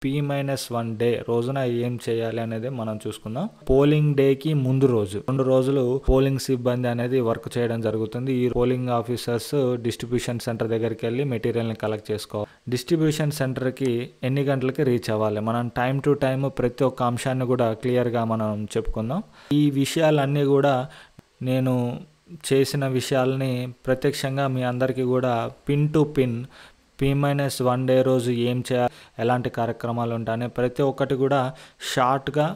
P-1 day రోజున ఏం చేయాలి అనేది మనం చూసుకుందాం. పోలింగ్ డేకి ముందు రోజు 2 రోజులు పోలింగ్ సిబ్బంది అనేది వర్క్ చేయడం జరుగుతుంది. ఈ పోలింగ్ ఆఫీసర్స్ డిస్ట్రిబ్యూషన్ సెంటర్ దగ్గరికి వెళ్ళి మెటీరియల్ని కలెక్ట్ చేసుకోవాలి. డిస్ట్రిబ్యూషన్ సెంటర్కి ఎన్ని గంటలకి రీచ్ అవ్వాలి, మనం టైం టు టైం ప్రతి ఒక్క అంశాన్ని కూడా క్లియర్గా మనం చెప్పుకుందాం. ఈ విషయాలన్నీ కూడా నేను చేసిన విషయాల్ని ప్రత్యక్షంగా మీ అందరికీ కూడా pin to pin P-1 day రోజు ఏం చేయాలి, ఎలాంటి కార్యక్రమాలు ఉంటాయని ప్రతి ఒక్కటి కూడా షార్ట్గా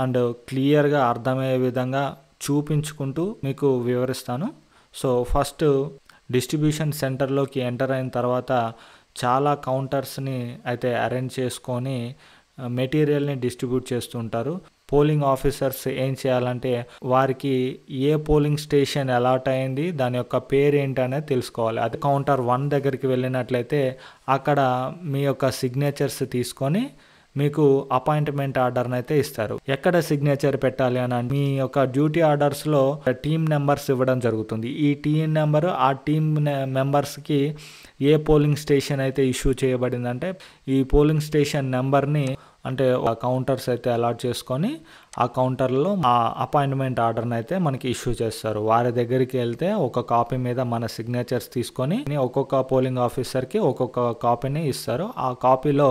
అండ్ క్లియర్గా అర్థమయ్యే విధంగా చూపించుకుంటూ మీకు వివరిస్తాను. సో ఫస్ట్ డిస్ట్రిబ్యూషన్ సెంటర్లోకి ఎంటర్ అయిన తర్వాత చాలా కౌంటర్స్ని అయితే అరేంజ్ చేసుకొని మెటీరియల్ని డిస్ట్రిబ్యూట్ చేస్తుంటారు. పోలింగ్ ఆఫీసర్స్ ఏం చేయాలంటే వారికి ఏ పోలింగ్ స్టేషన్ అలాట్ అయింది, దాని యొక్క పేరు ఏంటి అనేది తెలుసుకోవాలి. అది కౌంటర్ 1 దగ్గరికి వెళ్ళినట్లయితే అక్కడ మీ యొక్క సిగ్నేచర్స్ తీసుకొని మీకు అపాయింట్మెంట్ ఆర్డర్ని అయితే ఇస్తారు. ఎక్కడ సిగ్నేచర్ పెట్టాలి అని మీ యొక్క డ్యూటీ ఆర్డర్స్లో టీమ్ నెంబర్స్ ఇవ్వడం జరుగుతుంది. ఈ టీం నెంబరు ఆ టీమ్ మెంబర్స్కి ఏ పోలింగ్ స్టేషన్ అయితే ఇష్యూ చేయబడిందంటే ఈ పోలింగ్ స్టేషన్ నెంబర్ని అంటే కౌంటర్స్ అయితే అలాట్ చేసుకొని ఆ కౌంటర్లో ఆ అపాయింట్మెంట్ ఆర్డర్ని అయితే మనకి ఇష్యూ చేస్తారు. వారి దగ్గరికి వెళ్తే ఒక కాపీ మీద మన సిగ్నేచర్స్ తీసుకొని ఒక్కొక్క పోలింగ్ ఆఫీసర్కి ఒక్కొక్క కాపీని ఇస్తారు. ఆ కాపీలో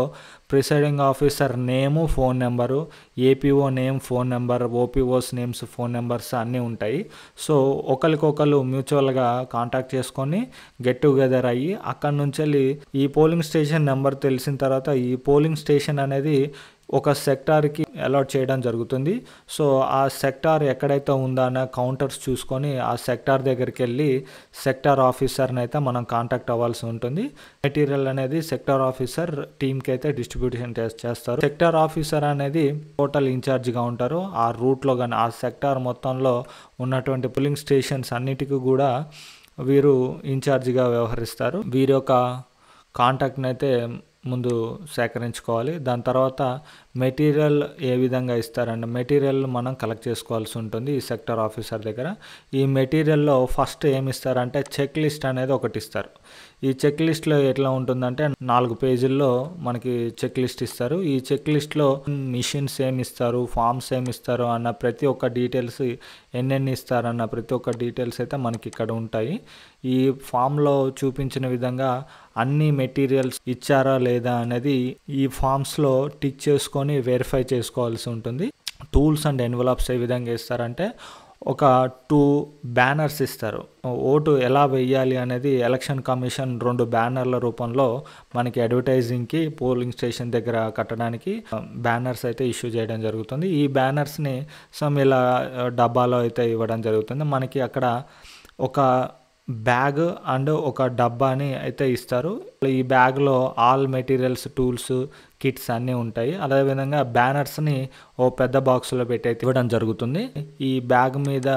presiding officer name, phone number, APO name, phone number, OPOs names, phone numbers అన్నీ ఉంటాయి. సో ఒకరికొకరు మ్యూచువల్గా కాంటాక్ట్ చేసుకొని గెట్ టుగెదర్ అయ్యి అక్కడి నుంచి వెళ్ళి ఈ పోలింగ్ స్టేషన్ నెంబర్ తెలిసిన తర్వాత ఈ పోలింగ్ స్టేషన్ అనేది ఒక సెక్టార్కి అలాట్ చేయడం జరుగుతుంది. సో ఆ సెక్టార్ ఎక్కడైతే ఉందో అనే కౌంటర్స్ చూసుకొని ఆ సెక్టార్ దగ్గరికి వెళ్ళి సెక్టార్ ఆఫీసర్ని అయితే మనం కాంటాక్ట్ అవ్వాల్సి ఉంటుంది. మెటీరియల్ అనేది సెక్టార్ ఆఫీసర్ టీమ్కి అయితే డిస్ట్రిబ్యూషన్ చేస్తారు. సెక్టార్ ఆఫీసర్ అనేది టోటల్ ఇన్ఛార్జ్గా ఉంటారు. ఆ రూట్లో కానీ ఆ సెక్టార్ మొత్తంలో ఉన్నటువంటి పోలింగ్ స్టేషన్స్ అన్నిటికీ కూడా వీరు ఇన్ఛార్జిగా వ్యవహరిస్తారు. వీరి యొక్క కాంటాక్ట్ని అయితే ముందు సేకరించుకోవాలి. దాని తర్వాత మెటీరియల్ ఏ విధంగా ఇస్తారంటే మెటీరియల్ మనం కలెక్ట్ చేసుకోవాల్సి ఉంటుంది ఈ సెక్టర్ ఆఫీసర్ దగ్గర. ఈ మెటీరియల్లో ఫస్ట్ ఏమి ఇస్తారంటే చెక్ లిస్ట్ అనేది ఒకటి ఇస్తారు. ఈ చెక్ లిస్ట్లో ఎట్లా ఉంటుందంటే 4 పేజీల్లో మనకి చెక్ లిస్ట్ ఇస్తారు. ఈ చెక్ లిస్ట్లో మిషన్స్ ఏమి ఇస్తారు, ఫామ్స్ ఏమి ఇస్తారు అన్న ప్రతి ఒక్క డీటెయిల్స్, ఎన్నెన్ని ఇస్తారన్న ప్రతి ఒక్క డీటెయిల్స్ అయితే మనకి ఇక్కడ ఉంటాయి. ఈ ఫామ్లో చూపించిన విధంగా అన్ని మెటీరియల్స్ ఇచ్చారా లేదా అనేది ఈ ఫామ్స్లో టిక్ చేసుకొని వెరిఫై చేసుకోవాల్సి ఉంటుంది. టూల్స్ అండ్ ఎన్వలప్స్ ఏ విధంగా ఇస్తారంటే ఒక 2 బ్యానర్స్ ఇస్తారు. ఓటు ఎలా వెయ్యాలి అనేది ఎలక్షన్ కమిషన్ 2 బ్యానర్ల రూపంలో మనకి అడ్వర్టైజింగ్కి పోలింగ్ స్టేషన్ దగ్గర కట్టడానికి బ్యానర్స్ అయితే ఇష్యూ చేయడం జరుగుతుంది. ఈ బ్యానర్స్ని ఇలా డబ్బాలో అయితే ఇవ్వడం జరుగుతుంది. మనకి అక్కడ ఒక బ్యాగ్ అండ్ ఒక డబ్బాని అయితే ఇస్తారు. ఈ బ్యాగ్లో ఆల్ మెటీరియల్స్, టూల్స్, కిట్స్ అన్నీ ఉంటాయి. అదేవిధంగా బ్యానర్స్ని ఓ పెద్ద బాక్స్లో పెట్టి అయితే ఇవ్వడం జరుగుతుంది. ఈ బ్యాగ్ మీద,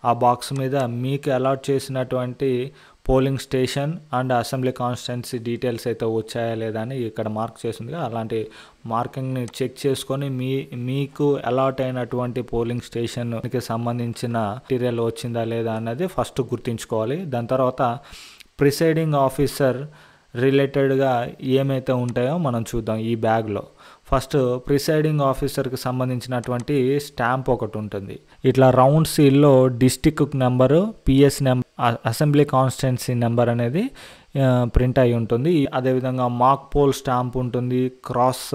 ఆ బాక్స్ మీద మీకు అలాట్ చేసినటువంటి polling station and assembly constituency details అయితే వచ్చాయా లేదా అని ఇక్కడ మార్క్ చేసింది. అలాంటి మార్కింగ్ని చెక్ చేసుకొని మీకు అలాట్ అయినటువంటి పోలింగ్ స్టేషన్కి సంబంధించిన మెటీరియల్ వచ్చిందా లేదా అన్నది ఫస్ట్ గుర్తుంచుకోవాలి. దాని తర్వాత ప్రిసైడింగ్ ఆఫీసర్ రిలేటెడ్గా ఏమైతే ఉంటాయో మనం చూద్దాం. ఈ బ్యాగ్లో ఫస్ట్ ప్రిసైడింగ్ ఆఫీసర్కి సంబంధించినటువంటి స్టాంప్ ఒకటి ఉంటుంది. ఇట్లా రౌండ్ సీల్లో district number, PS number, assembly constituency number అనేది ప్రింట్ అయి ఉంటుంది. అదేవిధంగా మాక్ పోల్ స్టాంప్ ఉంటుంది, క్రాస్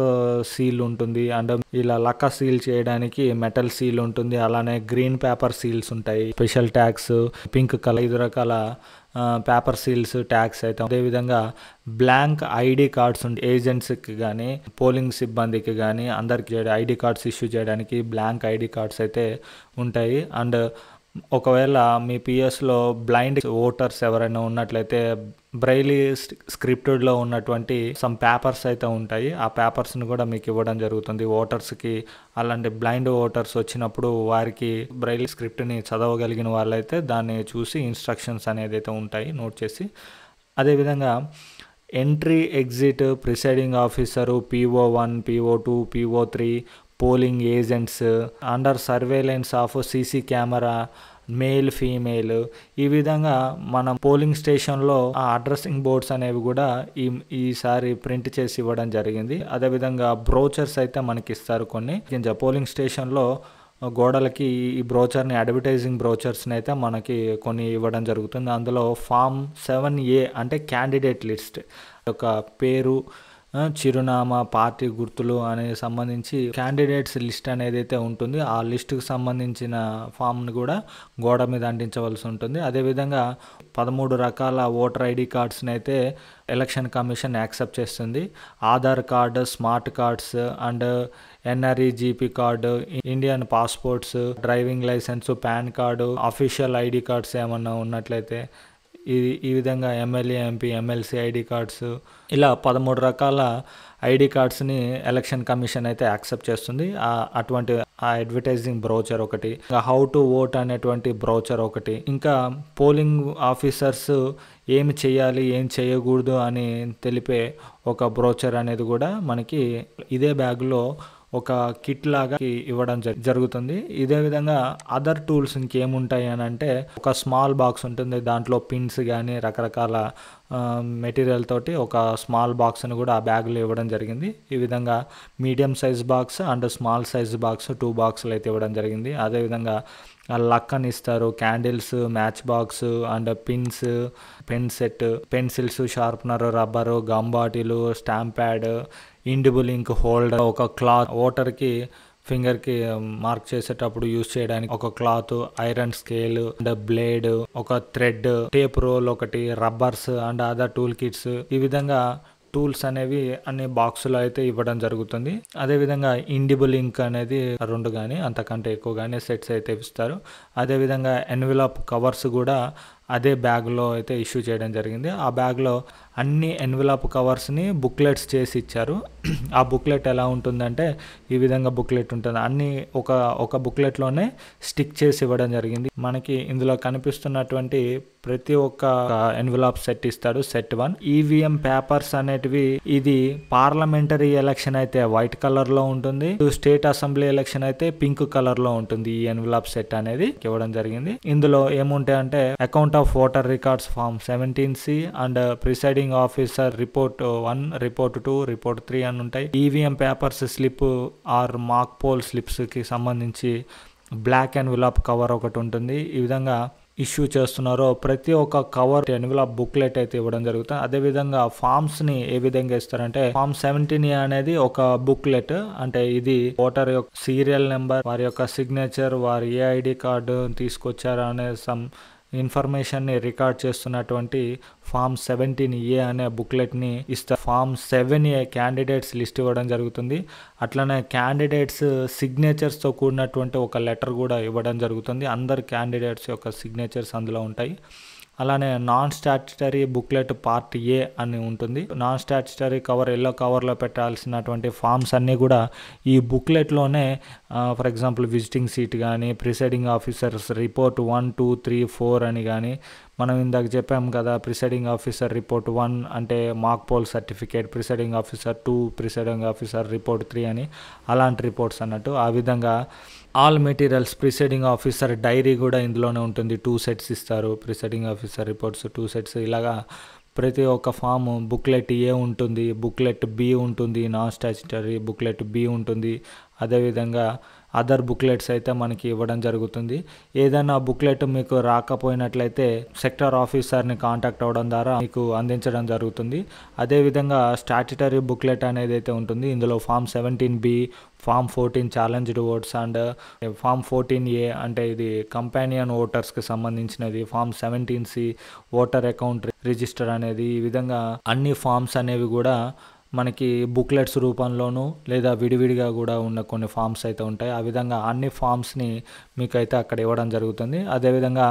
సీల్ ఉంటుంది, అండ్ ఇలా లక్క సీల్ చేయడానికి మెటల్ సీల్ ఉంటుంది. అలానే గ్రీన్ పేపర్ సీల్స్ ఉంటాయి, స్పెషల్ ట్యాగ్స్, పింక్ కలర్, 5 రకాల పేపర్ సీల్స్, ట్యాగ్స్ అయితే. అదేవిధంగా బ్లాంక్ ఐడి కార్డ్స్ ఉంటాయి. ఏజెంట్స్కి కానీ పోలింగ్ సిబ్బందికి కానీ అందరికి ఐడి కార్డ్స్ ఇష్యూ చేయడానికి బ్లాంక్ ఐడి కార్డ్స్ అయితే ఉంటాయి. అండ్ ఒకవేళ మీ పిఎస్లో బ్లైండ్ ఓటర్స్ ఎవరైనా ఉన్నట్లయితే బ్రైలీ స్క్రిప్టెడ్లో ఉన్నటువంటి సమ్ పేపర్స్ అయితే ఉంటాయి. ఆ పేపర్స్ని కూడా మీకు ఇవ్వడం జరుగుతుంది ఓటర్స్కి. అలాంటి బ్లైండ్ ఓటర్స్ వచ్చినప్పుడు వారికి బ్రైలీ స్క్రిప్ట్ని చదవగలిగిన వాళ్ళైతే దాన్ని చూసి ఇన్స్ట్రక్షన్స్ అనేది అయితే ఉంటాయి నోట్ చేసి. అదేవిధంగా entry, exit, presiding officer, PO1, PO2, PO3, polling agents, under surveillance of CC camera male female ఈ విధంగా మనం పోలింగ్ స్టేషన్లో ఆ అడ్రస్సింగ్ బోర్డ్స్ అనేవి కూడా ఈసారి ప్రింట్ చేసి ఇవ్వడం జరిగింది. అదేవిధంగా బ్రోచర్స్ అయితే మనకి ఇస్తారు కొన్ని. పోలింగ్ స్టేషన్లో గోడలకి ఈ బ్రోచర్ని, అడ్వర్టైజింగ్ బ్రోచర్స్ని అయితే మనకి కొన్ని ఇవ్వడం జరుగుతుంది. అందులో ఫామ్ 7A అంటే క్యాండిడేట్ లిస్ట్, ఒక పేరు, చిరునామా, పార్టీ గుర్తులు అనే సంబంధించి క్యాండిడేట్స్ లిస్ట్ అనేది అయితే ఉంటుంది. ఆ లిస్టుకు సంబంధించిన ఫామ్ని కూడా గోడ మీద అంటించవలసి ఉంటుంది. అదేవిధంగా 13 రకాల ఓటర్ ఐడి కార్డ్స్ని అయితే ఎలక్షన్ కమిషన్ యాక్సెప్ట్ చేస్తుంది. Aadhaar card, smart cards and NREGP card, Indian passports, driving licence, PAN card, official ID cards ఏమన్నా ఉన్నట్లయితే ఈ విధంగా MLA, MP, MLC ID cards, ఇలా 13 రకాల ఐడి కార్డ్స్ని ఎలక్షన్ కమిషన్ అయితే యాక్సెప్ట్ చేస్తుంది. అటువంటి ఆ అడ్వర్టైజింగ్ బ్రోచర్ ఒకటి, హౌ టు ఓట్ అనేటువంటి బ్రోచర్ ఒకటి, ఇంకా పోలింగ్ ఆఫీసర్స్ ఏమి చేయాలి ఏం చేయకూడదు అని తెలిపే ఒక బ్రోచర్ అనేది కూడా మనకి ఇదే బ్యాగ్లో ఒక కిట్ లాగా ఇవ్వడం జరుగుతుంది. ఇదే విధంగా అదర్ టూల్స్ ఇంకేముంటాయి అని అంటే, ఒక స్మాల్ బాక్స్ ఉంటుంది, దాంట్లో పిన్స్ కానీ రకరకాల మెటీరియల్ తోటి ఒక స్మాల్ బాక్స్ని కూడా ఆ బ్యాగ్లో ఇవ్వడం జరిగింది. ఈ విధంగా medium size box and small size box 2 బాక్సులు అయితే ఇవ్వడం జరిగింది. అదేవిధంగా లక్ అని ఇస్తారు, candles, match box and pins, pen set, pencils, sharpener, rubber, gum bottle, stamp pad, indelible ink holder, ఒక క్లాత్, ఓటర్కి ఫింగర్కి మార్క్ చేసేటప్పుడు యూజ్ చేయడానికి ఒక cloth, iron scale and blade, ఒక థ్రెడ్, టేప్ రోల్ ఒకటి, rubbers and other tool kits, ఈ విధంగా టూల్స్ అనేవి అన్ని బాక్సులో అయితే ఇవ్వడం జరుగుతుంది. అదేవిధంగా ఇండిబుల్ ఇంక్ అనేది 2 కానీ అంతకంటే ఎక్కువ కానీ సెట్స్ అయితే ఇస్తారు. అదేవిధంగా ఎన్విలాప్ కవర్స్ కూడా అదే బ్యాగ్లో అయితే ఇష్యూ చేయడం జరిగింది. ఆ బ్యాగ్లో అన్ని ఎన్విలాప్ కవర్స్ని బుక్లెట్స్ చేసి ఇచ్చారు. ఆ బుక్లెట్ ఎలా ఉంటుందంటే ఈ విధంగా బుక్లెట్ ఉంటుంది, అన్ని ఒక బుక్లెట్లోనే స్టిక్ చేసి ఇవ్వడం జరిగింది. మనకి ఇందులో కనిపిస్తున్నటువంటి ప్రతి ఒక్క ఎన్విలాప్ సెట్ ఇస్తాడు. సెట్ 1 ఈవీఎం పేపర్స్ అనేటివి, ఇది పార్లమెంటరీ ఎలక్షన్ అయితే వైట్ కలర్లో ఉంటుంది, స్టేట్ అసెంబ్లీ ఎలక్షన్ అయితే పింక్ కలర్లో ఉంటుంది. ఈ ఎన్విలాప్ సెట్ అనేది ఇవ్వడం జరిగింది. ఇందులో ఏముంటాయంటే account of voter records form 17C and presiding officer report 1, report 2, report 3 అని ఉంటాయి. EVM papers slip or mock poll స్లిప్స్కి సంబంధించి బ్లాక్ ఎన్విలాప్ కవర్ ఒకటి ఉంటుంది. ఈ విధంగా ఇష్యూ చేస్తున్నారో ప్రతి ఒక్క కవర్ ఎన్విలాప్ బుక్లెట్ అయితే ఇవ్వడం జరుగుతుంది. అదేవిధంగా ఫామ్స్ని ఏ విధంగా ఇస్తారంటే, ఫామ్ 17A అనేది ఒక బుక్లెట్, అంటే ఇది ఓటర్ యొక్క సీరియల్ నెంబర్, వారి యొక్క సిగ్నేచర్, వారి ఏ ఐడి కార్డు తీసుకొచ్చారు అనే ఇన్ఫర్మేషన్ని రికార్డ్ చేస్తున్నటువంటి ఫామ్ 17A అనే బుక్లెట్ని ఇస్తారు. ఫామ్ 7A క్యాండిడేట్స్ లిస్ట్ ఇవ్వడం జరుగుతుంది. అట్లనే క్యాండిడేట్స్ సిగ్నేచర్స్తో కూడినటువంటి ఒక లెటర్ కూడా ఇవ్వడం జరుగుతుంది. అందరు క్యాండిడేట్స్ యొక్క సిగ్నేచర్స్ అందులో ఉంటాయి. అలానే non statutory booklet part A అని ఉంటుంది. నాన్ స్టాట్యుటరీ కవర్, ఎల్లో కవర్లో పెట్టాల్సినటువంటి ఫామ్స్ అన్నీ కూడా ఈ బుక్లెట్లోనే, ఫర్ ఎగ్జాంపుల్ విజిటింగ్ సీట్ కానీ, ప్రిసైడింగ్ ఆఫీసర్స్ రిపోర్ట్ 1, 2, 3, 4 అని కానీ, మనం ఇందాక చెప్పాం కదా, ప్రిసైడింగ్ ఆఫీసర్ రిపోర్ట్ 1 అంటే mock poll certificate, presiding officer 2, presiding officer report 3 అని, అలాంటి రిపోర్ట్స్ అన్నట్టు. ఆ విధంగా all materials, presiding officer diary కూడా ఇందులోనే ఉంటుంది. 2 సెట్స్ ఇస్తారు. Presiding officer reports 2 sets. ఇలాగా ప్రతి ఒక్క ఫామ్ బుక్లెట్ A ఉంటుంది, బుక్లెట్ B ఉంటుంది, నాన్ స్టాట్యుటరీ బుక్లెట్ B ఉంటుంది. అదేవిధంగా అదర్ బుక్లెట్స్ అయితే మనకి ఇవ్వడం జరుగుతుంది. ఏదైనా బుక్లెట్ మీకు రాకపోయినట్లయితే సెక్టర్ ఆఫీసర్ని కాంటాక్ట్ అవ్వడం ద్వారా మీకు అందించడం జరుగుతుంది. అదేవిధంగా స్టాట్యుటరీ బుక్లెట్ అనేది అయితే ఉంటుంది. ఇందులో form 17B, form 14 challenged votes and form 14A అంటే ఇది కంపానియన్ ఓటర్స్కి సంబంధించినది, form 17C voter account register అనేది. ఈ విధంగా అన్ని ఫామ్స్ అనేవి కూడా మనకి బుక్లెట్స్ రూపంలోనూ లేదా విడివిడిగా కూడా ఉన్న కొన్ని ఫామ్స్ అయితే ఉంటాయి. ఆ విధంగా అన్ని ఫామ్స్ని మీకు అయితే అక్కడ ఇవ్వడం జరుగుతుంది. అదేవిధంగా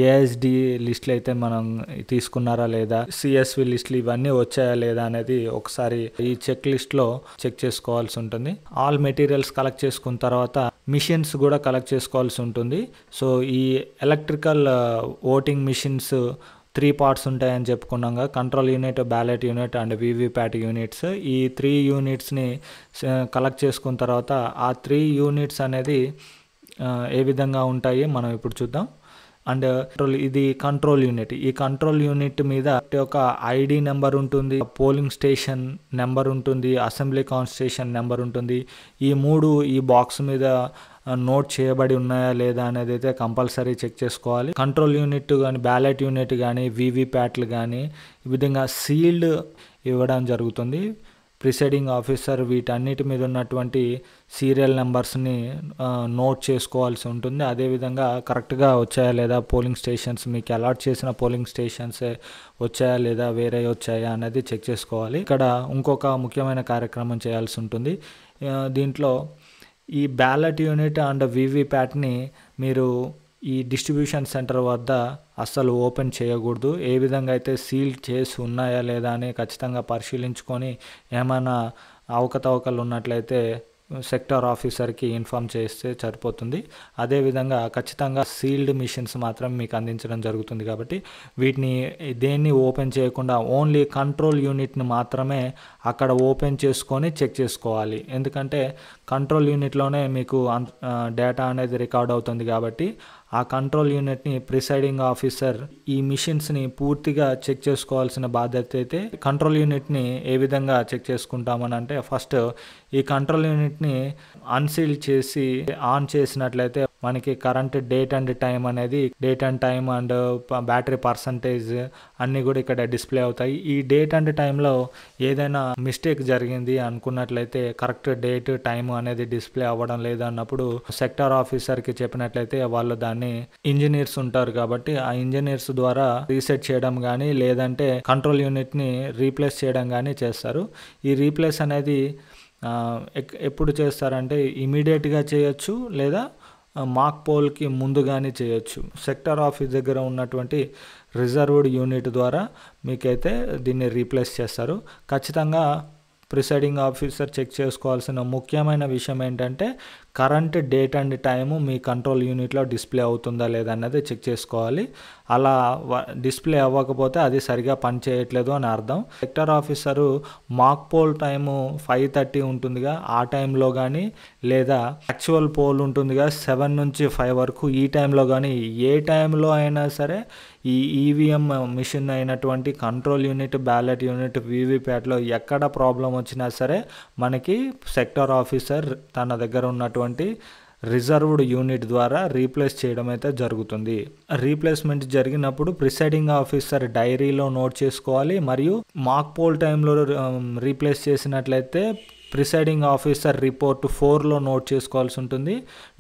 ఏఎస్డి లిస్టులు అయితే మనం తీసుకున్నారా లేదా, సిఎస్వి లిస్టులు ఇవన్నీ వచ్చాయా లేదా అనేది ఒకసారి ఈ చెక్ లిస్ట్లో చెక్ చేసుకోవాల్సి ఉంటుంది. ఆల్ మెటీరియల్స్ కలెక్ట్ చేసుకున్న తర్వాత మిషన్స్ కూడా కలెక్ట్ చేసుకోవాల్సి ఉంటుంది. సో ఈ ఎలక్ట్రికల్ ఓటింగ్ మిషన్స్ 3 పార్ట్స్ ఉంటాయని చెప్పుకున్నాగా, control unit, ballot unit and VVPAT units. ఈ 3 యూనిట్స్ని కలెక్ట్ చేసుకున్న తర్వాత ఆ 3 యూనిట్స్ అనేది ఏ విధంగా ఉంటాయి మనం ఇప్పుడు చూద్దాం. అండ్ ఇది కంట్రోల్ యూనిట్. ఈ కంట్రోల్ యూనిట్ మీద ఒక ఐడి నెంబర్ ఉంటుంది, పోలింగ్ స్టేషన్ నెంబర్ ఉంటుంది, అసెంబ్లీ కాన్స్టిట్యూషన్ నెంబర్ ఉంటుంది. ఈ 3 ఈ బాక్స్ మీద నోట్ చేయబడి ఉన్నాయా లేదా అనేది అయితే కంపల్సరీ చెక్ చేసుకోవాలి. కంట్రోల్ యూనిట్ కానీ, బ్యాలెట్ యూనిట్ కానీ, వీవీప్యాట్లు కానీ ఈ విధంగా సీల్డ్ ఇవ్వడం జరుగుతుంది. ప్రిసైడింగ్ ఆఫీసర్ వీటన్నిటి మీద ఉన్నటువంటి సీరియల్ నెంబర్స్ని నోట్ చేసుకోవాల్సి ఉంటుంది. అదేవిధంగా కరెక్ట్గా వచ్చాయా లేదా పోలింగ్ స్టేషన్స్, మీకు అలాట్ చేసిన పోలింగ్ స్టేషన్స్ వచ్చాయా లేదా వేరే వచ్చాయా అనేది చెక్ చేసుకోవాలి. ఇక్కడ ఇంకొక ముఖ్యమైన కార్యక్రమం చేయాల్సి ఉంటుంది. దీంట్లో ఈ బ్యాలెట్ యూనిట్ అండ్ వీవీప్యాట్ని మీరు ఈ డిస్ట్రిబ్యూషన్ సెంటర్ వద్ద అస్సలు ఓపెన్ చేయకూడదు. ఏ విధంగా అయితే సీల్ చేసి ఉన్నాయా లేదా అని ఖచ్చితంగా పరిశీలించుకొని ఏమైనా అవకతవకలు ఉన్నట్లయితే సెక్టార్ ఆఫీసర్కి ఇన్ఫామ్ చేస్తే సరిపోతుంది. అదేవిధంగా ఖచ్చితంగా సీల్డ్ మిషన్స్ మాత్రం మీకు అందించడం జరుగుతుంది. కాబట్టి వీటిని దేన్ని ఓపెన్ చేయకుండా ఓన్లీ కంట్రోల్ యూనిట్ని మాత్రమే అక్కడ ఓపెన్ చేసుకొని చెక్ చేసుకోవాలి. ఎందుకంటే కంట్రోల్ యూనిట్లోనే మీకు డేటా అనేది రికార్డ్ అవుతుంది. కాబట్టి ఆ కంట్రోల్ యూనిట్ని ప్రిసైడింగ్ ఆఫీసర్ ఈ మిషన్స్ని పూర్తిగా చెక్ చేసుకోవాల్సిన బాధ్యత అయితే. కంట్రోల్ యూనిట్ని ఏ విధంగా చెక్ చేసుకుంటామని అంటే, ఫస్ట్ ఈ కంట్రోల్ యూనిట్ని అన్సీల్ చేసి ఆన్ చేసినట్లయితే మనకి కరెంట్ డేట్ అండ్ టైం అనేది, date and time and battery percentage అన్నీ కూడా ఇక్కడ డిస్ప్లే అవుతాయి. ఈ డేట్ అండ్ టైంలో ఏదైనా మిస్టేక్ జరిగింది అనుకున్నట్లయితే, కరెక్ట్ డేట్ టైం అనేది డిస్ప్లే అవ్వడం లేదు అన్నప్పుడు సెక్టార్ ఆఫీసర్కి చెప్పినట్లయితే వాళ్ళు దాన్ని, ఇంజనీర్స్ ఉంటారు కాబట్టి ఆ ఇంజనీర్స్ ద్వారా రీసెట్ చేయడం కానీ లేదంటే కంట్రోల్ యూనిట్ని రీప్లేస్ చేయడం కానీ చేస్తారు. ఈ రీప్లేస్ అనేది ఎప్పుడు చేస్తారంటే ఇమీడియట్గా చేయొచ్చు లేదా మాక్ పోల్కి ముందుగానే చేయొచ్చు. సెక్టార్ ఆఫీస్ దగ్గర ఉన్నటువంటి రిజర్వ్డ్ యూనిట్ ద్వారా మీకైతే దీన్ని రీప్లేస్ చేస్తారు. ఖచ్చితంగా ప్రిసైడింగ్ ఆఫీసర్ చెక్ చేసుకోవాల్సిన ముఖ్యమైన విషయం ఏంటంటే current date and time me control యూనిట్లో డిస్ప్లే అవుతుందా లేదా అన్నది చెక్ చేసుకోవాలి. అలా డిస్ప్లే అవ్వకపోతే అది సరిగా పనిచేయట్లేదు అని అర్థం. Sector officer mock poll time 5:30 ఉంటుందిగా, ఆ టైంలో కానీ లేదా యాక్చువల్ పోల్ ఉంటుందిగా 7 నుంచి 5 వరకు, ఈ టైంలో కానీ ఏ టైంలో అయినా సరే ఈ ఈవీఎం మిషన్ అయినటువంటి కంట్రోల్ యూనిట్, బ్యాలెట్ యూనిట్, వీవీప్యాట్లో ఎక్కడ ప్రాబ్లం వచ్చినా సరే మనకి సెక్టార్ ఆఫీసర్ తన దగ్గర ఉన్నటువంటి రిజర్వ్డ్ యూనిట్ ద్వారా రీప్లేస్ చేయడం అయితే జరుగుతుంది. రీప్లేస్మెంట్ జరిగినప్పుడు ప్రిసైడింగ్ ఆఫీసర్ డైరీలో నోట్ చేసుకోవాలి. మరియు మాక్ పోల్ టైంలో రీప్లేస్ చేసినట్లయితే ప్రిసైడింగ్ ఆఫీసర్ రిపోర్ట్ 4లో నోట్ చేసుకోవాల్సి ఉంటుంది.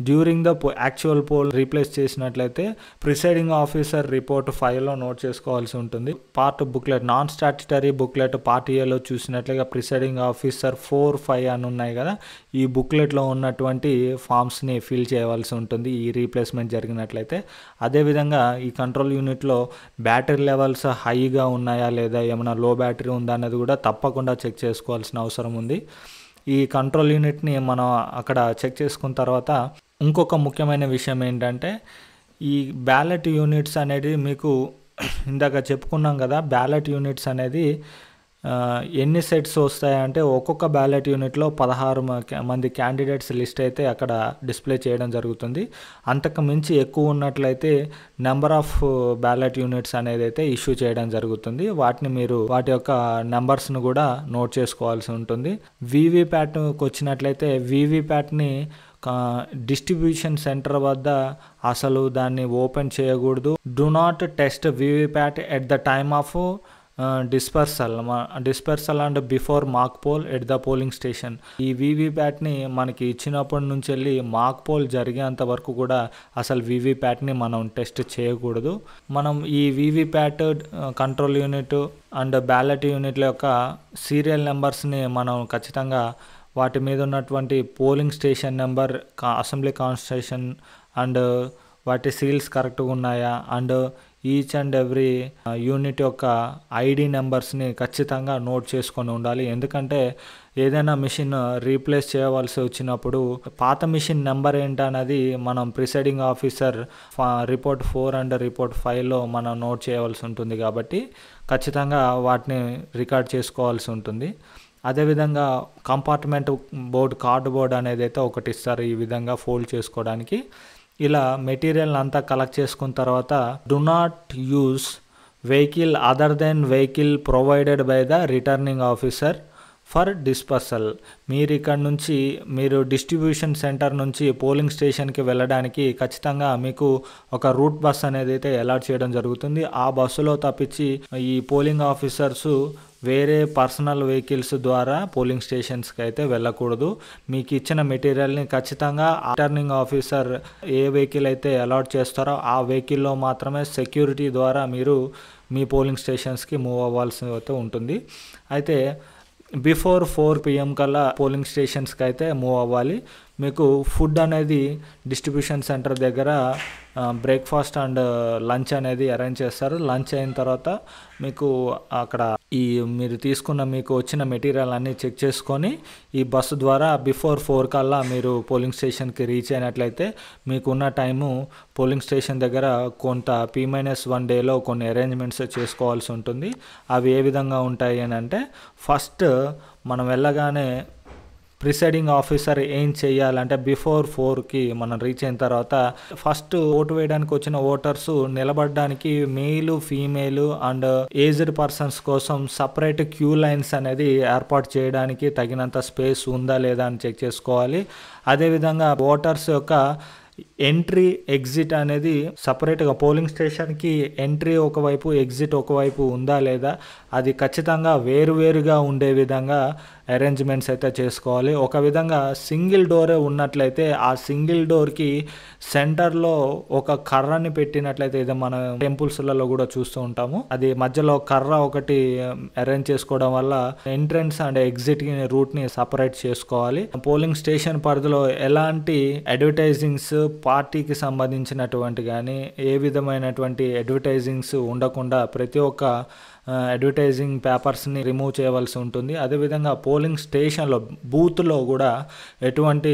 During the actual poll replace చేసినట్లయితే ప్రిసైడింగ్ ఆఫీసర్ రిపోర్ట్ 5లో నోట్ చేసుకోవాల్సి ఉంటుంది. Part booklet, non statutory booklet part ఏలో చూసినట్లుగా ప్రిసైడింగ్ ఆఫీసర్ 4, 5 అని ఉన్నాయి కదా, ఈ బుక్లెట్లో ఉన్నటువంటి ఫామ్స్ని ఫిల్ చేయవలసి ఉంటుంది ఈ రీప్లేస్మెంట్ జరిగినట్లయితే. అదేవిధంగా ఈ కంట్రోల్ యూనిట్లో బ్యాటరీ లెవెల్స్ హైగా ఉన్నాయా లేదా, ఏమైనా లో బ్యాటరీ ఉందా అన్నది కూడా తప్పకుండా చెక్ చేసుకోవాల్సిన అవసరం ఉంది. ఈ కంట్రోల్ యూనిట్ని మనం అక్కడ చెక్ చేసుకున్న తర్వాత ఇంకొక ముఖ్యమైన విషయం ఏంటంటే, ఈ బ్యాలెట్ యూనిట్స్ అనేది మీకు ఇందాక చెప్పుకున్నాం కదా, బ్యాలెట్ యూనిట్స్ అనేది ఎన్ని సెట్స్ వస్తాయంటే ఒక్కొక్క బ్యాలెట్ యూనిట్లో 16 మంది క్యాండిడేట్స్ లిస్ట్ అయితే అక్కడ డిస్ప్లే చేయడం జరుగుతుంది. అంతకు మించి ఎక్కువ ఉన్నట్లయితే నెంబర్ ఆఫ్ బ్యాలెట్ యూనిట్స్ అనేది అయితే ఇష్యూ చేయడం జరుగుతుంది. వాటిని మీరు వాటి యొక్క నెంబర్స్ను కూడా నోట్ చేసుకోవాల్సి ఉంటుంది. వీవీప్యాట్కి వచ్చినట్లయితే వీవీప్యాట్ని డిస్ట్రిబ్యూషన్ సెంటర్ వద్ద అసలు దాన్ని ఓపెన్ చేయకూడదు. Do not test VVPAT at the time of dispersal and before mock poll at the polling station. ఈ వీవీప్యాట్ని మనకి ఇచ్చినప్పటి నుంచి వెళ్ళి మాక్ పోల్ జరిగేంత వరకు కూడా అసలు వీవీప్యాట్ని మనం టెస్ట్ చేయకూడదు. మనం ఈ VVPAT, control unit and ballot యూనిట్ల యొక్క సీరియల్ నెంబర్స్ని మనం ఖచ్చితంగా వాటి మీద ఉన్నటువంటి polling station number, assembly constitution and వాటి సీల్స్ కరెక్ట్గా ఉన్నాయా and each and every unit యొక్క ఐడి నెంబర్స్ని ఖచ్చితంగా నోట్ చేసుకొని ఉండాలి. ఎందుకంటే ఏదైనా మిషన్ రీప్లేస్ చేయవలసి వచ్చినప్పుడు పాత మిషన్ నెంబర్ ఏంటన్నది మనం presiding officer report 4 and report 5లో మనం నోట్ చేయవలసి ఉంటుంది. కాబట్టి ఖచ్చితంగా వాటిని రికార్డ్ చేసుకోవాల్సి ఉంటుంది. అదేవిధంగా కంపార్ట్మెంట్ బోర్డ్, కార్డు బోర్డ్ అనేది అయితే ఒకటి ఇస్తారు ఈ విధంగా ఫోల్డ్ చేసుకోవడానికి. ఇలా మెటీరియల్ అంతా కలెక్ట్ చేసుకున్న తర్వాత do not use vehicle other than vehicle provided by the returning officer for dispersal. మీరు ఇక్కడ నుంచి మీరు డిస్ట్రిబ్యూషన్ సెంటర్ నుంచి పోలింగ్ స్టేషన్కి వెళ్ళడానికి ఖచ్చితంగా మీకు ఒక రూట్ బస్ అనేది అయితే అలాట్ చేయడం జరుగుతుంది. ఆ బస్సులో తప్పించి ఈ పోలింగ్ ఆఫీసర్స్ వేరే పర్సనల్ వెహికల్స్ ద్వారా పోలింగ్ స్టేషన్స్కి అయితే వెళ్ళకూడదు. మీకు ఇచ్చిన మెటీరియల్ని ఖచ్చితంగా రిటర్నింగ్ ఆఫీసర్ ఏ వెహికల్ అయితే అలాట్ చేస్తారో ఆ వెహికల్లో మాత్రమే సెక్యూరిటీ ద్వారా మీరు మీ పోలింగ్ స్టేషన్స్కి మూవ్ అవ్వాల్సి అయితే ఉంటుంది. అయితే బిఫోర్ 4 PM కల్లా పోలింగ్ స్టేషన్స్కి అయితే మూవ్ అవ్వాలి. మీకు ఫుడ్ అనేది డిస్ట్రిబ్యూషన్ సెంటర్ దగ్గర బ్రేక్ఫాస్ట్ అండ్ లంచ్ అనేది అరేంజ్ చేస్తారు. లంచ్ అయిన తర్వాత మీకు అక్కడ మీరు తీసుకున్న మీకు వచ్చిన మెటీరియల్ అన్నీ చెక్ చేసుకొని ఈ బస్సు ద్వారా బిఫోర్ 4 కల్లా మీరు పోలింగ్ స్టేషన్కి రీచ్ అయినట్లయితే మీకున్న టైము పోలింగ్ స్టేషన్ దగ్గర కొంత P-1 డేలో కొన్ని అరేంజ్మెంట్స్ చేసుకోవాల్సి ఉంటుంది. అవి ఏ విధంగా ఉంటాయి అని అంటే, ఫస్ట్ మనం వెళ్ళగానే ప్రిసైడింగ్ ఆఫీసర్ ఏం చేయాలంటే బిఫోర్ 4కి మనం రీచ్ అయిన తర్వాత ఫస్ట్ ఓటు వేయడానికి వచ్చిన ఓటర్స్ నిలబడడానికి మేలు ఫీమేలు అండ్ ఏజ్డ్ పర్సన్స్ కోసం సపరేట్ క్యూ లైన్స్ అనేది ఏర్పాటు చేయడానికి తగినంత స్పేస్ ఉందా లేదా అని చెక్ చేసుకోవాలి. అదేవిధంగా ఓటర్స్ యొక్క ఎంట్రీ ఎగ్జిట్ అనేది సపరేట్గా పోలింగ్ స్టేషన్కి ఎంట్రీ ఒకవైపు ఎగ్జిట్ ఒకవైపు ఉందా లేదా అది ఖచ్చితంగా వేరువేరుగా ఉండే విధంగా అరేంజ్మెంట్స్ అయితే చేసుకోవాలి. ఒక విధంగా సింగిల్ డోరే ఉన్నట్లయితే ఆ సింగిల్ డోర్కి సెంటర్లో ఒక కర్రని పెట్టినట్లయితే ఇది మన టెంపుల్స్లలో కూడా చూస్తూ ఉంటాము. అది మధ్యలో కర్ర ఒకటి అరేంజ్ చేసుకోవడం వల్ల ఎంట్రన్స్ అండ్ ఎగ్జిట్ రూట్ని సపరేట్ చేసుకోవాలి. పోలింగ్ స్టేషన్ పరిధిలో ఎలాంటి అడ్వర్టైజింగ్స్ పార్టీకి సంబంధించినటువంటి కానీ ఏ విధమైనటువంటి అడ్వర్టైజింగ్స్ ఉండకుండా ప్రతి ఒక్క అడ్వర్టైజింగ్ పేపర్స్ని రిమూవ్ చేయవలసి ఉంటుంది. అదేవిధంగా పోలింగ్ స్టేషన్లో బూత్లో కూడా ఎటువంటి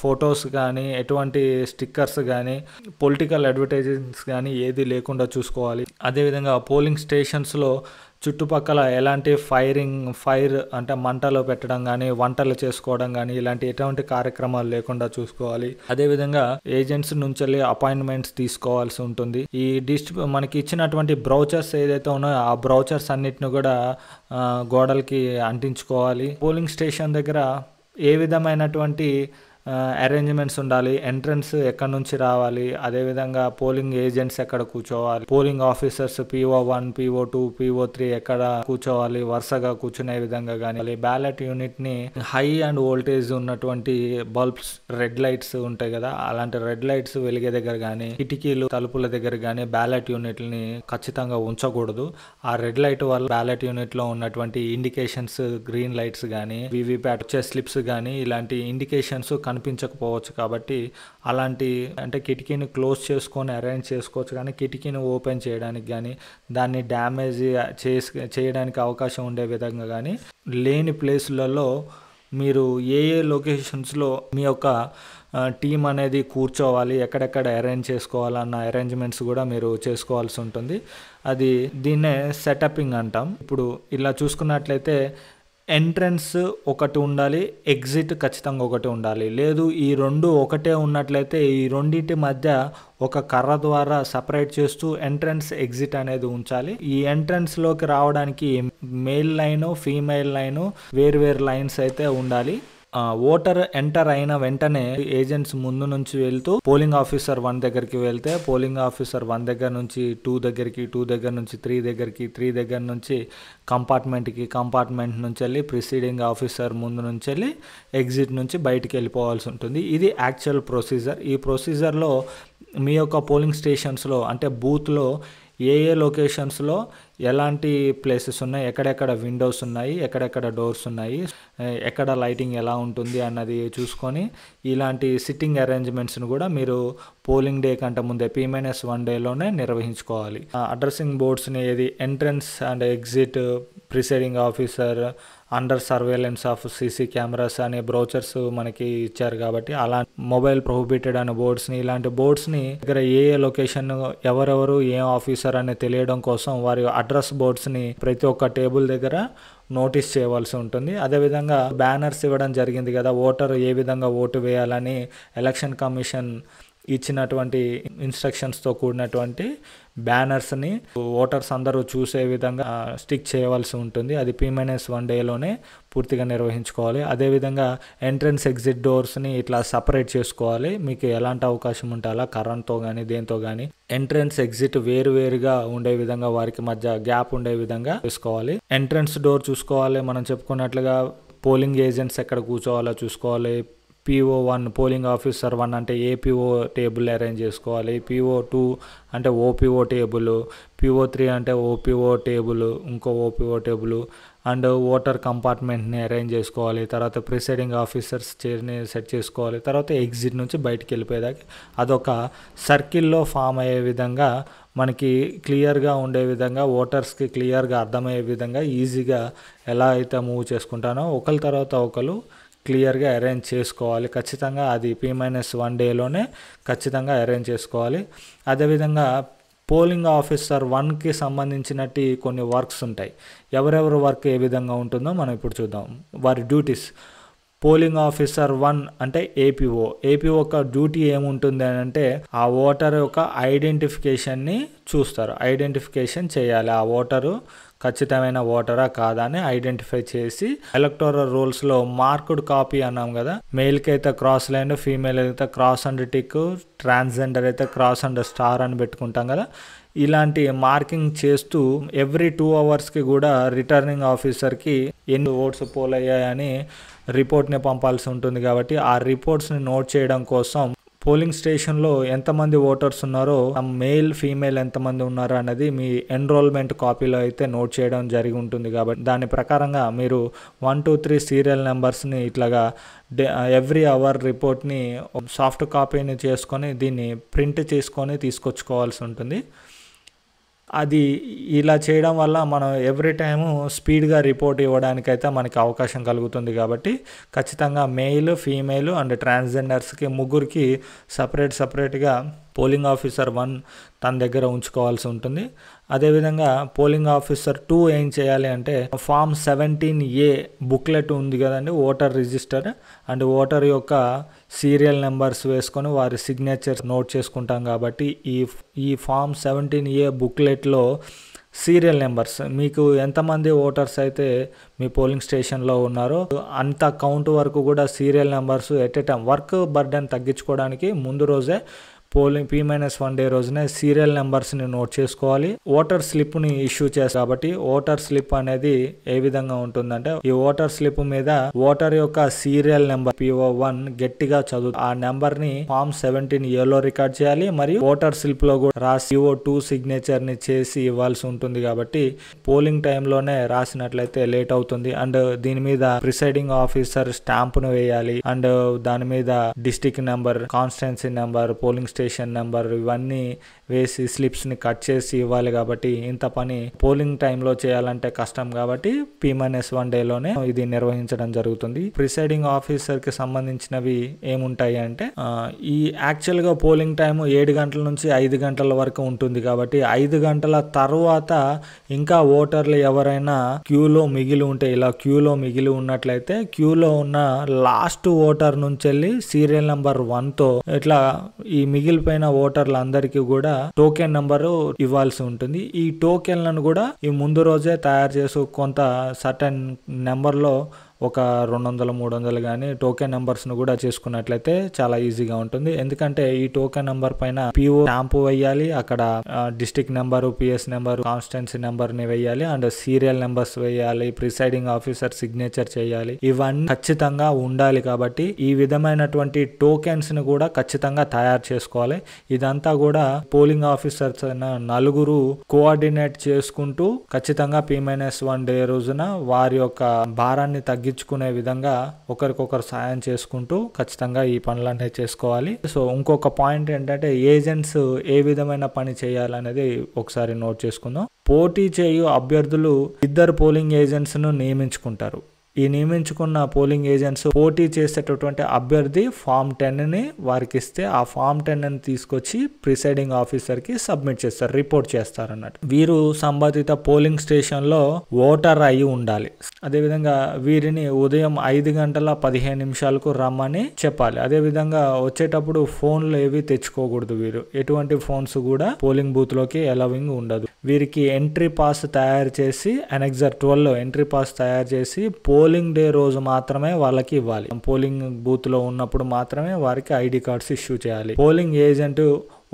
ఫొటోస్ కానీ ఎటువంటి స్టిక్కర్స్ కానీ పొలిటికల్ అడ్వర్టైజింగ్స్ కానీ ఏది లేకుండా చూసుకోవాలి. అదేవిధంగా పోలింగ్ స్టేషన్స్లో చుట్టుపక్కల ఎలాంటి ఫైర్ అంటే మంటలు పెట్టడం కానీ వంటలు చేసుకోవడం కానీ ఇలాంటి ఎటువంటి కార్యక్రమాలు లేకుండా చూసుకోవాలి. అదేవిధంగా ఏజెంట్స్ నుంచి అపాయింట్మెంట్స్ తీసుకోవాల్సి ఉంటుంది. ఈ మనకి ఇచ్చినటువంటి బ్రౌచర్స్ ఏదైతే ఉన్నాయో ఆ బ్రౌచర్స్ అన్నిటిని కూడా గోడలకి అంటించుకోవాలి. పోలింగ్ స్టేషన్ దగ్గర ఏ విధమైనటువంటి అరేంజ్మెంట్స్ ఉండాలి, ఎంట్రన్స్ ఎక్కడి నుంచి రావాలి, అదేవిధంగా పోలింగ్ ఏజెంట్స్ ఎక్కడ కూర్చోవాలి, polling officers PO1 PO2 PO3 ఎక్కడ కూర్చోవాలి వరుసగా కూర్చునే విధంగా కానీ, బ్యాలెట్ యూనిట్ని హై అండ్ వోల్టేజ్ ఉన్నటువంటి బల్బ్స్ రెడ్ లైట్స్ ఉంటాయి కదా అలాంటి రెడ్ లైట్స్ వెలిగే దగ్గర కానీ కిటికీలు తలుపుల దగ్గర కానీ బ్యాలెట్ యూనిట్ని ఖచ్చితంగా ఉంచకూడదు. ఆ రెడ్ లైట్ వల్ల బ్యాలెట్ యూనిట్లో ఉన్నటువంటి ఇండికేషన్స్ గ్రీన్ లైట్స్ కానీ VVPAT వచ్చే స్లిప్స్ కానీ ఇలాంటి ఇండికేషన్స్ కనిపించకపోవచ్చు. కాబట్టి అలాంటి అంటే కిటికీని క్లోజ్ చేసుకొని అరేంజ్ చేసుకోవచ్చు, కానీ కిటికీని ఓపెన్ చేయడానికి కానీ దాన్ని డ్యామేజ్ చేయడానికి అవకాశం ఉండే విధంగా కానీ లేని ప్లేసులలో మీరు ఏ లొకేషన్స్లో మీ యొక్క టీం అనేది కూర్చోవాలి, ఎక్కడెక్కడ అరేంజ్ చేసుకోవాలన్న అరేంజ్మెంట్స్ కూడా మీరు చేసుకోవాల్సి ఉంటుంది. అది దీన్నే సెటపింగ్ అంటాం. ఇప్పుడు ఇలా చూసుకున్నట్లయితే ఎంట్రన్స్ ఒకటి ఉండాలి, ఎగ్జిట్ ఖచ్చితంగా ఒకటి ఉండాలి. లేదు ఈ రెండు ఒకటే ఉన్నట్లయితే ఈ రెండింటి మధ్య ఒక కర్ర ద్వారా సపరేట్ చేస్తూ ఎంట్రన్స్ ఎగ్జిట్ అనేది ఉంచాలి. ఈ ఎంట్రన్స్లోకి రావడానికి మేల్ లైను ఫీమేల్ లైను వేరు లైన్స్ అయితే ఉండాలి. ఓటర్ ఎంటర్ అయిన వెంటనే ఏజెంట్స్ ముందు నుంచి వెళ్తూ పోలింగ్ ఆఫీసర్ 1 దగ్గరికి వెళ్తే పోలింగ్ ఆఫీసర్ 1 దగ్గర నుంచి 2 దగ్గరికి, 2 దగ్గర నుంచి 3 దగ్గరికి, 3 దగ్గర నుంచి కంపార్ట్మెంట్ నుంచి వెళ్ళి ప్రిసైడింగ్ ఆఫీసర్ ముందు నుంచి వెళ్ళి ఎగ్జిట్ నుంచి బయటికి వెళ్ళిపోవాల్సి ఉంటుంది. ఇది యాక్చువల్ ప్రొసీజర్. ఈ ప్రొసీజర్లో మీ యొక్క పోలింగ్ స్టేషన్స్లో అంటే బూత్లో ఏ లొకేషన్స్లో ఎలాంటి ప్లేసెస్ ఉన్నాయి, ఎక్కడెక్కడ విండోస్ ఉన్నాయి, ఎక్కడెక్కడ డోర్స్ ఉన్నాయి, ఎక్కడ లైటింగ్ ఎలా ఉంటుంది అన్నది చూసుకొని ఇలాంటి సిట్టింగ్ అరేంజ్మెంట్స్ని కూడా మీరు పోలింగ్ డే కంటే ముందే P-1 డేలోనే నిర్వహించుకోవాలి. అడ్రసింగ్ బోర్డ్స్ని ఏది entrance and exit, presiding officer, under surveillance of CC cameras అనే బ్రౌచర్స్ మనకి ఇచ్చారు. కాబట్టి అలా మొబైల్ ప్రొహిబిటెడ్ అనే బోర్డ్స్ని ఇలాంటి బోర్డ్స్ని దగ్గర ఏ లొకేషన్ ఎవరెవరు ఏ ఆఫీసర్ అని తెలియడం కోసం వారి అడ్రస్ బోర్డ్స్ని ప్రతి ఒక్క టేబుల్ దగ్గర నోటీస్ చేయవలసి ఉంటుంది. అదేవిధంగా బ్యానర్స్ ఇవ్వడం జరిగింది కదా, ఓటర్ ఏ విధంగా ఓటు వేయాలని ఎలక్షన్ కమిషన్ ఇచ్చినటువంటి ఇన్స్ట్రక్షన్స్తో కూడినటువంటి బ్యానర్స్ని ఓటర్స్ అందరూ చూసే విధంగా స్టిక్ చేయవలసి ఉంటుంది. అది P-1 డేలోనే పూర్తిగా నిర్వహించుకోవాలి. అదేవిధంగా ఎంట్రన్స్ ఎగ్జిట్ డోర్స్ని ఇట్లా సపరేట్ చేసుకోవాలి. మీకు ఎలాంటి అవకాశం ఉంటే అలా కరెంట్తో కానీ దేంతో కానీ ఎంట్రన్స్ ఎగ్జిట్ వేరువేరుగా ఉండే విధంగా వారికి మధ్య గ్యాప్ ఉండే విధంగా చూసుకోవాలి. ఎంట్రన్స్ డోర్ చూసుకోవాలి. మనం చెప్పుకున్నట్లుగా పోలింగ్ ఏజెంట్స్ ఎక్కడ కూర్చోవాలో చూసుకోవాలి. PO1 పోలింగ్ ఆఫీసర్ 1 అంటే APO టేబుల్ అరేంజ్ చేసుకోవాలి. PO2 అంటే OPO టేబుల్, PO3 అంటే OPO టేబుల్, ఇంకో OPO టేబుల్ అండ్ ఓటర్ కంపార్ట్మెంట్ని అరేంజ్ చేసుకోవాలి. తర్వాత ప్రిసైడింగ్ ఆఫీసర్స్ చైర్ని సెట్ చేసుకోవాలి. తర్వాత ఎగ్జిట్ నుంచి బయటికి వెళ్ళిపోయేదాకా అదొక సర్కిల్లో ఫామ్ అయ్యే విధంగా మనకి క్లియర్గా ఉండే విధంగా ఓటర్స్కి క్లియర్గా అర్థమయ్యే విధంగా ఈజీగా ఎలా అయితే మూవ్ చేసుకుంటానో ఒకరి తర్వాత ఒకరు క్లియర్గా అరేంజ్ చేసుకోవాలి. ఖచ్చితంగా అది P-1 డేలోనే ఖచ్చితంగా అరేంజ్ చేసుకోవాలి. అదేవిధంగా పోలింగ్ ఆఫీసర్ 1కి సంబంధించినట్టు కొన్ని వర్క్స్ ఉంటాయి. ఎవరెవరి వర్క్ ఏ విధంగా ఉంటుందో మనం ఇప్పుడు చూద్దాం. వారి డ్యూటీస్. పోలింగ్ ఆఫీసర్ 1 అంటే APO యొక్క డ్యూటీ ఏముంటుంది అని అంటే ఆ ఓటర్ యొక్క ఐడెంటిఫికేషన్ని చూస్తారు. ఐడెంటిఫికేషన్ చేయాలి. ఆ ఓటరు ఖచ్చితమైన ఓటరా కాదా అని ఐడెంటిఫై చేసి ఎలక్టోరల్ రోల్స్లో మార్క్డ్ కాపీ అన్నాం కదా, మేల్కి అయితే క్రాస్ లైన్, ఫీమేల్ అయితే క్రాస్ అండ్ టిక్, ట్రాన్స్జెండర్ అయితే క్రాస్ అండ్ స్టార్ అని పెట్టుకుంటాం కదా. ఇలాంటి మార్కింగ్ చేస్తూ ఎవ్రీ 2 అవర్స్కి కూడా రిటర్నింగ్ ఆఫీసర్కి ఎన్ని ఓట్స్ పోల్ అయ్యాయని రిపోర్ట్ని పంపాల్సి ఉంటుంది. కాబట్టి ఆ రిపోర్ట్స్ని నోట్ చేయడం కోసం పోలింగ్ స్టేషన్లో ఎంతమంది ఓటర్స్ ఉన్నారో, మేల్ ఫీమేల్ ఎంతమంది ఉన్నారో అనేది మీ ఎన్రోల్మెంట్ కాపీలో అయితే నోట్ చేయడం జరిగి ఉంటుంది. కాబట్టి దాని ప్రకారంగా మీరు 1, 2, 3 సీరియల్ నెంబర్స్ని ఇట్లాగా ఎవ్రీ అవర్ రిపోర్ట్ని సాఫ్ట్ కాపీని చేసుకొని దీన్ని ప్రింట్ చేసుకొని తీసుకొచ్చుకోవాల్సి ఉంటుంది. అది ఇలా చేయడం వల్ల మనం ఎవ్రీ టైము స్పీడ్గా రిపోర్ట్ ఇవ్వడానికైతే మనకి అవకాశం కలుగుతుంది. కాబట్టి ఖచ్చితంగా మెయిల్, ఫీమేల్ అండ్ ట్రాన్స్జెండర్స్కి ముగ్గురికి సపరేట్గా పోలింగ్ ఆఫీసర్ 1 తన దగ్గర ఉంచుకోవాల్సి ఉంటుంది. అదేవిధంగా పోలింగ్ ఆఫీసర్ 2 ఏం చేయాలి అంటే ఫామ్ 17A బుక్లెట్ ఉంది కదండి, ఓటర్ రిజిస్టర్ అండ్ ఓటర్ యొక్క సీరియల్ నెంబర్స్ వేసుకొని వారి సిగ్నేచర్స్ నోట్ చేసుకుంటాం. కాబట్టి ఈ ఫామ్ 17A బుక్లెట్లో సీరియల్ నెంబర్స్ మీకు ఎంతమంది ఓటర్స్ అయితే మీ పోలింగ్ స్టేషన్లో ఉన్నారో అంత కౌంట్ వరకు కూడా serial numbers at a time work burden తగ్గించుకోవడానికి ముందు రోజే P-1 డే రోజునే సీరియల్ నెంబర్స్ని నోట్ చేసుకోవాలి. ఓటర్ స్లిప్ని ఇష్యూ చేస్తారు. కాబట్టి ఓటర్ స్లిప్ అనేది ఏ విధంగా ఉంటుందంటే ఈ ఓటర్ స్లిప్ మీద ఓటర్ యొక్క సీరియల్ నెంబర్ PO1 గట్టిగా చదువు ఆ నెంబర్ని ఫామ్ 17Aలో రికార్డ్ చేయాలి. మరియు ఓటర్ స్లిప్ లో కూడా రాసి PO2 సిగ్నేచర్ ని చేసి ఇవ్వాల్సి ఉంటుంది. కాబట్టి పోలింగ్ టైంలోనే రాసినట్లయితే లేట్ అవుతుంది. అండ్ దీని మీద ప్రిసైడింగ్ ఆఫీసర్ స్టాంప్ను వేయాలి. అండ్ దాని మీద district number, constituency number, polling station number ఇవన్నీ వేసి స్లిప్స్ని కట్ చేసి ఇవ్వాలి. కాబట్టి ఇంత పని పోలింగ్ టైంలో చేయాలంటే కష్టం. కాబట్టి P-1 డేలోనే ఇది నిర్వహించడం జరుగుతుంది. ప్రిసైడింగ్ ఆఫీసర్కి సంబంధించినవి ఏముంటాయి అంటే ఈ యాక్చువల్గా పోలింగ్ టైం 7 గంటల నుంచి 5 గంటల వరకు ఉంటుంది. కాబట్టి 5 గంటల తర్వాత ఇంకా ఓటర్లు ఎవరైనా క్యూలో మిగిలి ఉంటే, ఇలా క్యూలో మిగిలి ఉన్నట్లయితే క్యూలో ఉన్న లాస్ట్ ఓటర్ నుంచి వెళ్ళి సీరియల్ నెంబర్ 1తో ఇట్లా ఈ మిగిలిపోయిన ఓటర్లందరికీ కూడా టోకెన్ నంబరు ఇవ్వాల్సి ఉంటుంది. ఈ టోకెన్లను కూడా ఈ ముందు రోజే తయారు చేసి కొంత సర్టెన్ నెంబర్లో ఒక 200, 300 కానీ టోకెన్ నెంబర్స్ను కూడా చేసుకున్నట్లయితే చాలా ఈజీగా ఉంటుంది. ఎందుకంటే ఈ టోకెన్ నెంబర్ పైన PO స్టాంప్ వేయాలి, అక్కడ district number, PS number, constituency నెంబర్ని వేయాలి అండ్ సీరియల్ నెంబర్స్ వేయాలి, ప్రిసైడింగ్ ఆఫీసర్ సిగ్నేచర్ చేయాలి. ఇవన్నీ ఖచ్చితంగా ఉండాలి. కాబట్టి ఈ విధమైనటువంటి టోకెన్స్ని కూడా ఖచ్చితంగా తయారు చేసుకోవాలి. ఇదంతా కూడా పోలింగ్ ఆఫీసర్స్ నలుగురు కోఆర్డినేట్ చేసుకుంటూ ఖచ్చితంగా P-1 డే రోజున వారి యొక్క భారాన్ని తగ్గించుకునే విధంగా ఒకరికొకరు సాయం చేసుకుంటూ ఖచ్చితంగా ఈ పనులన్నీ చేసుకోవాలి. సో ఇంకొక పాయింట్ ఏంటంటే ఏజెంట్స్ ఏ విధమైన పని చేయాలనేది ఒకసారి నోట్ చేసుకుందాం. పోటీ చేయు అభ్యర్థులు 2 పోలింగ్ ఏజెంట్స్ను నియమించుకుంటారు. ఈ నియమించుకున్న పోలింగ్ ఏజెంట్స్ పోటీ చేసేటటువంటి అభ్యర్థి ఫామ్ 10ని వారికి ఇస్తే ఆ ఫామ్ 10ని తీసుకొచ్చి ప్రిసైడింగ్ ఆఫీసర్ కి సబ్మిట్ చేస్తారు, రిపోర్ట్ చేస్తారు అన్నట్టు. వీరు సంబంధిత పోలింగ్ స్టేషన్ లో ఓటర్ అయి ఉండాలి. అదేవిధంగా వీరిని ఉదయం 5:15 రమ్మని చెప్పాలి. అదేవిధంగా వచ్చేటప్పుడు ఫోన్లు ఏవి తెచ్చుకోకూడదు. వీరు ఎటువంటి ఫోన్స్ కూడా పోలింగ్ బూత్ లోకి అలౌవింగ్ ఉండదు. వీరికి ఎంట్రీ పాస్ తయారు చేసి అనెక్సర్ 12 ఎంట్రీ పాస్ తయారు చేసి పోలింగ్ డే రోజు మాత్రమే వాళ్ళకి ఇవ్వాలి. పోలింగ్ బూత్ లో ఉన్నప్పుడు మాత్రమే వారికి ఐడి కార్డ్స్ ఇష్యూ చేయాలి. పోలింగ్ ఏజెంట్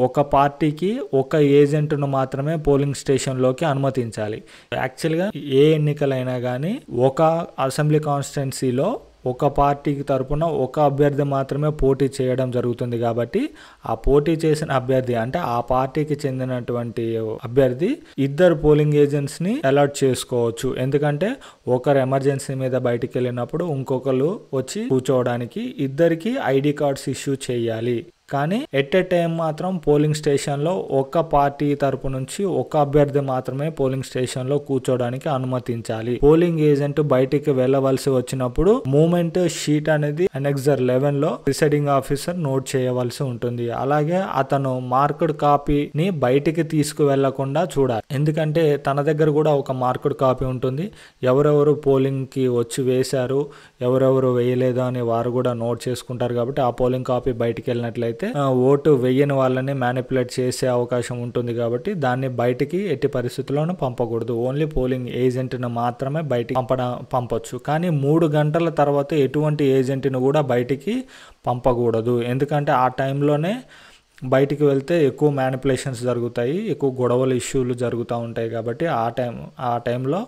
ఒక పార్టీకి ఒక ఏజెంట్ను మాత్రమే పోలింగ్ స్టేషన్లోకి అనుమతించాలి. యాక్చువల్గా ఏ ఎన్నికలైనా కానీ ఒక అసెంబ్లీ కాన్స్టిట్యున్సీలో ఒక పార్టీకి తరపున ఒక అభ్యర్థి మాత్రమే పోటీ చేయడం జరుగుతుంది. కాబట్టి ఆ పోటీ చేసిన అభ్యర్థి అంటే ఆ పార్టీకి చెందినటువంటి అభ్యర్థి ఇద్దరు పోలింగ్ ఏజెంట్స్ని అలాట్ చేసుకోవచ్చు. ఎందుకంటే ఒకరు ఎమర్జెన్సీ మీద బయటికి వెళ్ళినప్పుడు ఇంకొకరు వచ్చి కూర్చోవడానికి ఇద్దరికి ఐడి కార్డ్స్ ఇష్యూ చేయాలి. కానీ ఎట్ ఏ టైం మాత్రం పోలింగ్ స్టేషన్లో ఒక పార్టీ తరపు నుంచి ఒక అభ్యర్థి మాత్రమే పోలింగ్ స్టేషన్లో కూర్చోడానికి అనుమతించాలి. పోలింగ్ ఏజెంట్ బయటికి వెళ్ళవలసి వచ్చినప్పుడు మూమెంట్ షీట్ అనేది అనెక్సర్ 11లో ప్రిసైడింగ్ ఆఫీసర్ నోట్ చేయవలసి ఉంటుంది. అలాగే అతను మార్క్డ్ కాపీని బయటికి తీసుకువెళ్లకుండా చూడాలి. ఎందుకంటే తన దగ్గర కూడా ఒక మార్క్డ్ కాపీ ఉంటుంది. ఎవరెవరు పోలింగ్ కి వచ్చి వేశారు, ఎవరెవరు వేయలేదు అని వారు కూడా నోట్ చేసుకుంటారు. కాబట్టి ఆ పోలింగ్ కాపీ బయటికి వెళ్ళినట్లయితే ఓటు వేయని వాళ్ళని మ్యానిపులేట్ చేసే అవకాశం ఉంటుంది. కాబట్టి దాన్ని బయటికి ఎట్టి పరిస్థితుల్లోనూ పంపకూడదు. ఓన్లీ పోలింగ్ ఏజెంట్ను మాత్రమే బయటికి పంపొచ్చు. కానీ 3 గంటల తర్వాత ఎటువంటి ఏజెంట్ను కూడా బయటికి పంపకూడదు. ఎందుకంటే ఆ టైంలోనే బయటికి వెళ్తే ఎక్కువ మ్యానిపులేషన్స్ జరుగుతాయి, ఎక్కువ గొడవలు ఇష్యూలు జరుగుతూ ఉంటాయి. కాబట్టి ఆ టైంలో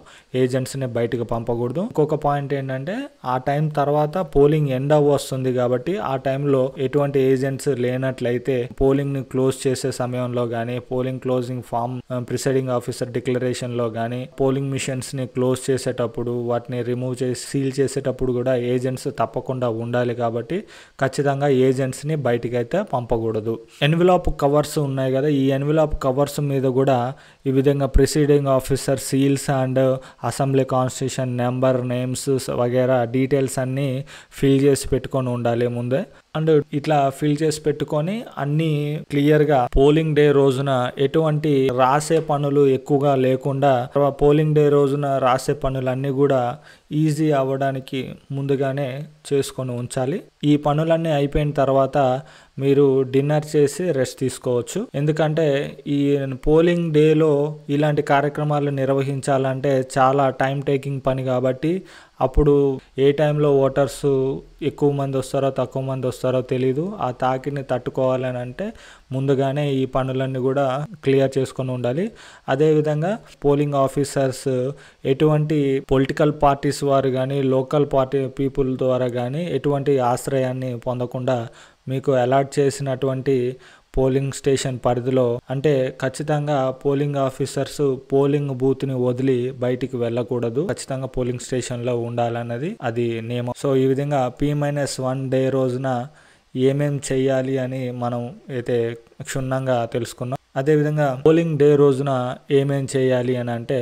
ఏజెంట్స్ని బయటికి పంపకూడదు. ఇంకొక పాయింట్ ఏంటంటే ఆ టైం తర్వాత పోలింగ్ ఎండ్ వస్తుంది. కాబట్టి ఆ టైంలో ఎటువంటి ఏజెంట్స్ లేనట్లయితే పోలింగ్ని క్లోజ్ చేసే సమయంలో కానీ, polling closing form presiding officer డిక్లరేషన్లో కానీ, పోలింగ్ మిషన్స్ని క్లోజ్ చేసేటప్పుడు వాటిని రిమూవ్ చేసి సీల్ చేసేటప్పుడు కూడా ఏజెంట్స్ తప్పకుండా ఉండాలి. కాబట్టి ఖచ్చితంగా ఏజెంట్స్ని బయటికి అయితే పంపకూడదు. ఎన్విలాప్ కవర్స్ ఉన్నాయి కదా, ఈ ఎన్విలాప్ కవర్స్ మీద కూడా ఈ విధంగా presiding officer seals and assembly constitution number, names వగేరా డీటెయిల్స్ అన్నీ ఫిల్ చేసి పెట్టుకొని ఉండాలి ముందే. అండ్ ఇట్లా ఫిల్ చేసి పెట్టుకొని అన్ని క్లియర్గా పోలింగ్ డే రోజున ఎటువంటి రాసే పనులు ఎక్కువగా లేకుండా పోలింగ్ డే రోజున రాసే పనులన్నీ కూడా ఈజీ అవ్వడానికి ముందుగానే చేసుకొని ఉంచాలి. ఈ పనులన్నీ అయిపోయిన తర్వాత మీరు డిన్నర్ చేసి రెస్ట్ తీసుకోవచ్చు. ఎందుకంటే ఈ పోలింగ్ డేలో ఇలాంటి కార్యక్రమాలు నిర్వహించాలంటే చాలా టైం టేకింగ్ పని. కాబట్టి అప్పుడు ఏ టైంలో ఓటర్స్ ఎక్కువ మంది వస్తారో తక్కువ మంది వస్తారో తెలీదు. ఆ తాకిని తట్టుకోవాలని అంటే ముందుగానే ఈ పనులన్నీ కూడా క్లియర్ చేసుకొని ఉండాలి. అదేవిధంగా పోలింగ్ ఆఫీసర్స్ ఎటువంటి పొలిటికల్ పార్టీస్ వారు కానీ, లోకల్ పార్టీ పీపుల్ ద్వారా కానీ ఎటువంటి ఆశ్రయాన్ని పొందకుండా మీకు అలాట్ చేసినటువంటి పోలింగ్ స్టేషన్ పరిధిలో అంటే ఖచ్చితంగా పోలింగ్ ఆఫీసర్స్ పోలింగ్ బూత్ని వదిలి బయటికి వెళ్ళకూడదు. ఖచ్చితంగా పోలింగ్ స్టేషన్లో ఉండాలన్నది అది నియమం. సో ఈ విధంగా P-1 డే రోజున ఏమేం చెయ్యాలి అని మనం అయితే క్షుణ్ణంగా తెలుసుకున్నాం. అదేవిధంగా పోలింగ్ డే రోజున ఏమేం చేయాలి అని అంటే